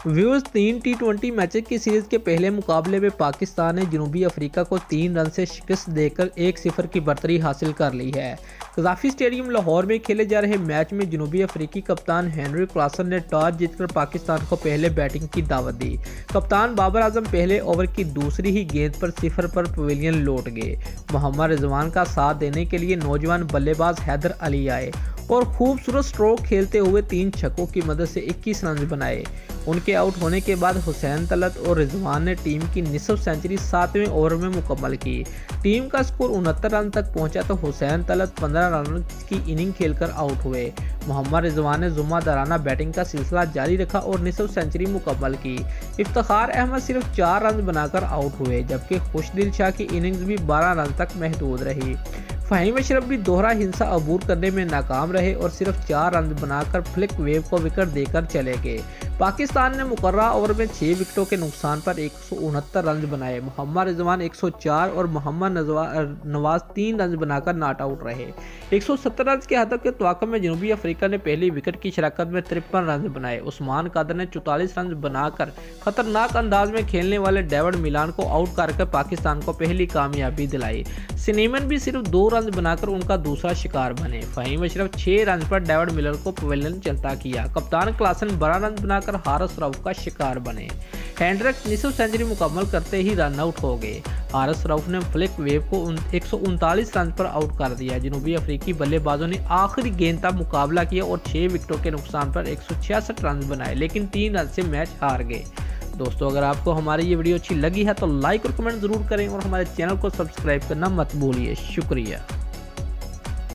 Viewers, 3 T20 matches की series के पहले मुकाबले में पाकिस्तान ने जनूबी अफ्रीका को 3 रन से शिकस्त देकर 1-0 की बढ़तरी हासिल कर ली है। कज़ाफ़ी स्टेडियम लाहौर में खेले जा रहे मैच में जनूबी अफ्रीकी कप्तान हेनरी क्लासन ने टॉस जीतकर पाकिस्तान को पहले बैटिंग की दावत दी। कप्तान बाबर आजम पहले ओवर की दूसरी ही गेंद पर 0 पर पवेलियन लौट गए। मोहम्मद रिजवान का साथ देने के लिए नौजवान बल्लेबाज हैदर अली आए और खूबसूरत स्ट्रोक खेलते हुए 3 छक्कों की मदद से 21 रन बनाए। उनके आउट होने के बाद हुसैन तलत और रिजवान ने टीम की निसफ सेंचुरी 7वें ओवर में मुकम्मल की। टीम का स्कोर 69 रन तक पहुंचा तो हुसैन तलत 15 रन की इनिंग खेलकर आउट हुए। मोहम्मद रिजवान ने जुम्मादाराना बैटिंग का सिलसिला जारी रखा और निसफ सेंचुरी मुकम्मल की। इफ्तिखार अहमद सिर्फ 4 रन बनाकर आउट हुए, जबकि खुशदिल शाह की इनिंग्स भी 12 रन तक महदूद रही। फ़हीम अशरफ भी दोहरा हिंसा अबूर करने में नाकाम रहे और सिर्फ 4 रन बनाकर फ्लिक वेव को विकेट देकर चले गए। पाकिस्तान ने मुकर्ररा ओवर में 6 विकेटों के नुकसान पर 169 रन बनाए। मोहम्मद रिजवान 104 और मोहम्मद नवाज 3 रन बनाकर नॉट आउट रहे। 170 रन के हदफ के तवाक़ुफ़ में जनूबी अफ्रीका ने पहली विकेट की शराकत में 53 रन बनाए। उस्मान कादर ने 44 रन बनाकर खतरनाक अंदाज में खेलने वाले डेविड मिलान को आउट करके पाकिस्तान को पहली कामयाबी दिलाई। सिनेमन भी सिर्फ 2 रन बनाकर उनका दूसरा शिकार बने। फ़हीम अशरफ 6 रन पर डेविड मिलर को पवेलियन चलता किया। कप्तान क्लासन 12 रन बनाकर हारिस रऊफ का शिकार बने। हेंड्रिक निसफ सेंचुरी मुकम्मल करते ही रन आउट हो गए। हारिस रऊफ ने फ्लिक वेव को 139 रन पर आउट कर दिया। जनूबी अफ्रीकी बल्लेबाजों ने आखिरी गेंद तक मुकाबला किया और 6 विकेटों के नुकसान पर 166 रन बनाए, लेकिन 3 रन से मैच हार गए। दोस्तों, अगर आपको हमारी ये वीडियो अच्छी लगी है तो लाइक और कमेंट ज़रूर करें और हमारे चैनल को सब्सक्राइब करना मत भूलिए। शुक्रिया।